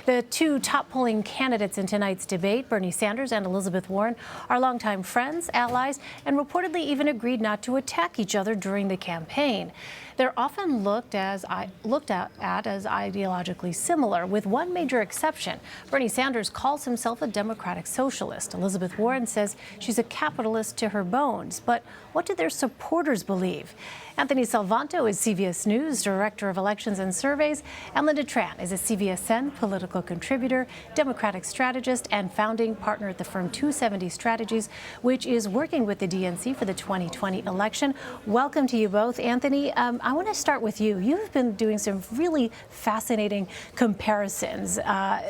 The two top polling candidates in tonight's debate, Bernie Sanders and Elizabeth Warren, are longtime friends, allies, and reportedly even agreed not to attack each other during the campaign. They're often looked at as ideologically similar, with one major exception. Bernie Sanders calls himself a democratic socialist. Elizabeth Warren says she's a capitalist to her bones. But what do their supporters believe? Anthony Salvanto is CBS News Director of Elections and Surveys, and Lynda Tran is a CBSN political contributor, Democratic strategist, and founding partner at the firm 270 Strategies, which is working with the DNC for the 2020 election. Welcome to you both. Anthony, I want to start with you. You've been doing some really fascinating comparisons,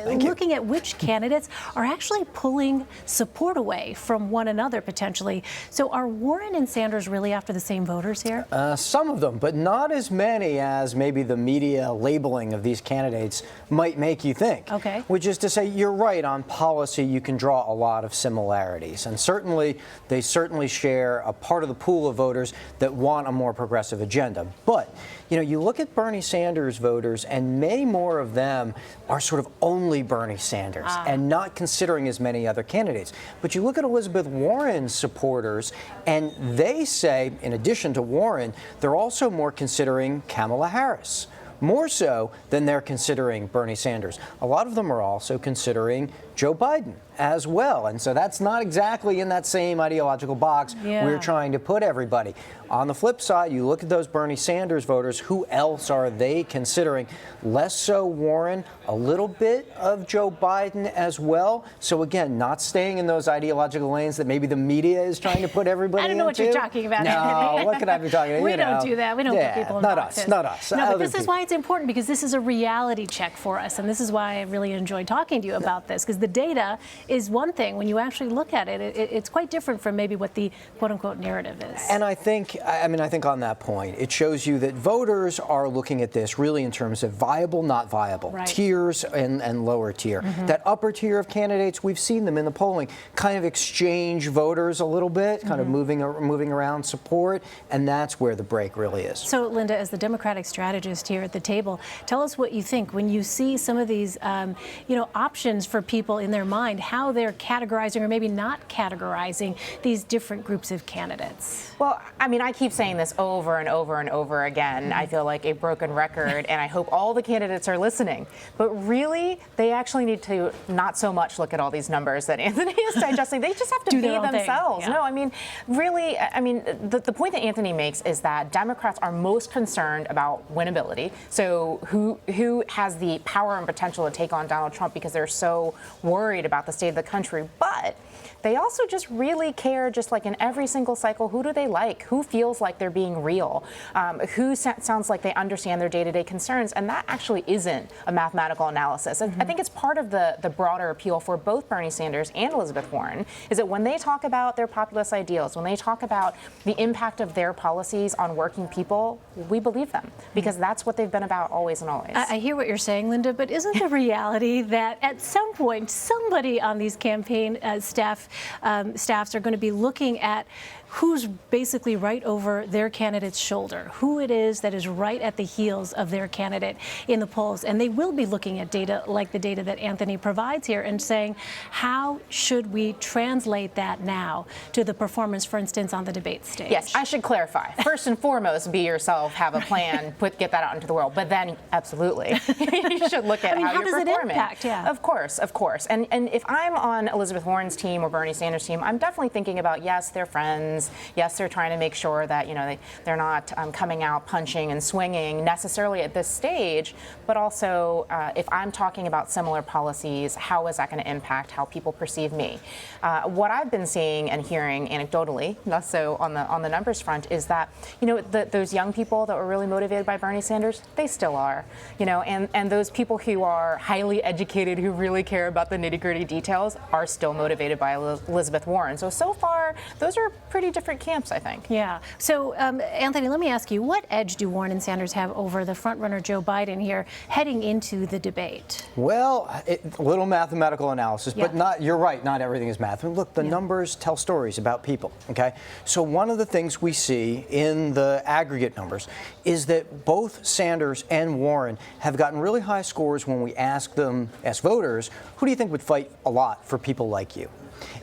looking at which candidates are actually pulling support away from one another potentially. So are Warren and Sanders really after the same voters here? Some of them, but not as many as maybe the media labeling of these candidates might make you think. Okay. Which is to say, you're right, on policy you can draw a lot of similarities. And certainly, they share a part of the pool of voters that want a more progressive agenda. But, you know, you look at Bernie Sanders voters, and many more of them are sort of only Bernie Sanders and not considering as many other candidates. But you look at Elizabeth Warren's supporters, and they say, in addition to Warren, they're also more considering Kamala Harris, more so than they're considering Bernie Sanders. A lot of them are also considering Joe Biden as well. And so that's not exactly in that same ideological box we're trying to put everybody. On the flip side, you look at those Bernie Sanders voters, who else are they considering? Less so Warren, a little bit of Joe Biden as well. So again, not staying in those ideological lanes that maybe the media is trying to put everybody into. I don't know what you're talking about. No, what could I be talking about? We don't do that. We don't put people in boxes. Not us. No, but this is why it's important, because this is a reality check for us. And this is why I really enjoyed talking to you about this, because the data is one thing. When you actually look at it, it's quite different from maybe what the quote-unquote narrative is. And I think on that point, it shows you that voters are looking at this really in terms of viable, not viable, tiers and lower tier. That upper tier of candidates, we've seen them in the polling kind of exchange voters a little bit, kind of moving around support, and that's where the break really is. So, Lynda, as the Democratic strategist here at the table, tell us what you think when you see some of these, options for people in their mind, how they're categorizing or maybe not categorizing these different groups of candidates. Well, I mean, I keep saying this over and over and over again. I feel like a broken record, and I hope all the candidates are listening. But really, they actually need to not so much look at all these numbers that Anthony is digesting. They just have to be themselves. Yeah. No, I mean, really, the point that Anthony makes is that Democrats are most concerned about winnability. So who has the power and potential to take on Donald Trump, because they're so worried about the state of the country. But they also just really care, just like in every single cycle, who do they like? Who feels like they're being real? Who sounds like they understand their day-to-day concerns? And that actually isn't a mathematical analysis. And I think it's part of the broader appeal for both Bernie Sanders and Elizabeth Warren, is that when they talk about their populist ideals, when they talk about the impact of their policies on working people, we believe them, because that's what they've been about always and always. I hear what you're saying, Lynda, but isn't the reality that at some point somebody on these campaign staffs are going to be looking at who's basically right over their candidate's shoulder, who it is that is right at the heels of their candidate in the polls. And they will be looking at data like the data that Anthony provides here and saying, how should we translate that now to the performance, for instance, on the debate stage? Yes, I should clarify. First and foremost, be yourself, have a plan, get that out into the world. But then, absolutely, you should look at how you're performing. How does it impact? Yeah. Of course. And if I'm on Elizabeth Warren's team or Bernie Sanders' team, I'm definitely thinking about, yes, they're friends. Yes, they're trying to make sure that they're not coming out punching and swinging necessarily at this stage, but also if I'm talking about similar policies, how is that going to impact how people perceive me? What I've been seeing and hearing anecdotally, less so on the numbers front, is that those young people that were really motivated by Bernie Sanders, they still are, and those people who are highly educated, who really care about the nitty-gritty details, are still motivated by Elizabeth Warren. So far, those are pretty pretty different camps, I think. Yeah. So, Anthony, let me ask you, what edge do Warren and Sanders have over the frontrunner Joe Biden here heading into the debate? Well, a little mathematical analysis, Yeah. but not. You're right. Not everything is math. Look, the numbers tell stories about people. Okay. So one of the things we see in the aggregate numbers is that both Sanders and Warren have gotten really high scores when we ask voters, who do you think would fight a lot for people like you?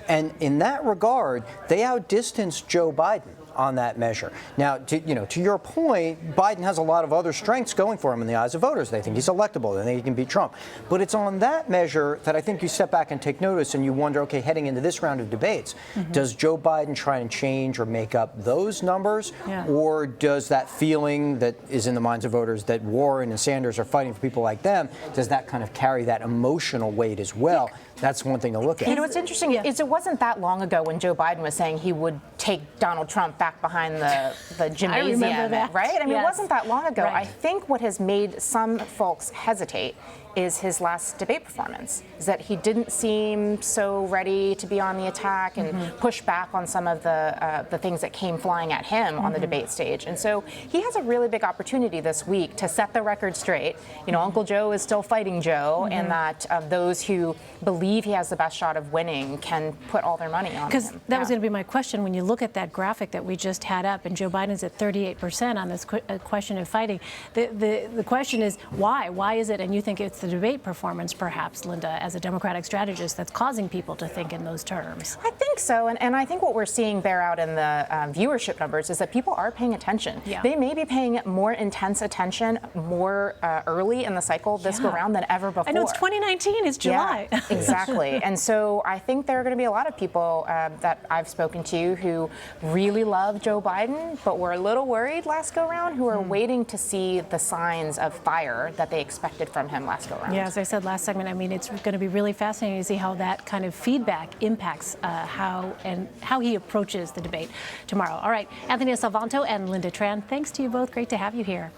And in that regard, they outdistanced Joe Biden on that measure. Now, to your point, Biden has a lot of other strengths going for him in the eyes of voters. They think he's electable. They think he can beat Trump. But it's on that measure that I think you step back and take notice and you wonder, okay, heading into this round of debates, does Joe Biden try and change or make up those numbers? Yeah. Or does that feeling that is in the minds of voters that Warren and Sanders are fighting for people like them, does that kind of carry that emotional weight as well? That's one thing to look at. You know, what's interesting is it wasn't that long ago when Joe Biden was saying he would take Donald Trump back behind the gymnasium, right? I mean, it wasn't that long ago. Right. I think what has made some folks hesitate is his last debate performance, is that he didn't seem so ready to be on the attack and push back on some of the things that came flying at him on the debate stage. And so he has a really big opportunity this week to set the record straight. You know, Uncle Joe is still fighting Joe, and that those who believe he has the best shot of winning can put all their money on him. Because that was going to be my question. When you look at that graphic that we just had up, and Joe Biden's at 38% on this question of fighting, the question is why? Why is it? And you think it's the debate performance, perhaps, Lynda, as a Democratic strategist, that's causing people to think in those terms? I think so, and I think what we're seeing bear out in the viewership numbers is that people are paying attention. Yeah. They may be paying more intense attention more early in the cycle this go round than ever before. I know it's 2019, it's July. Yeah, exactly. And so I think there are going to be a lot of people that I've spoken to who really love Joe Biden, but were a little worried last go round, who are waiting to see the signs of fire that they expected from him last go round. Yeah, as I said last segment, I mean, it's going to be really fascinating to see how that kind of feedback impacts how he approaches the debate tomorrow. All right, Anthony Salvanto and Lynda Tran, thanks to you both. Great to have you here.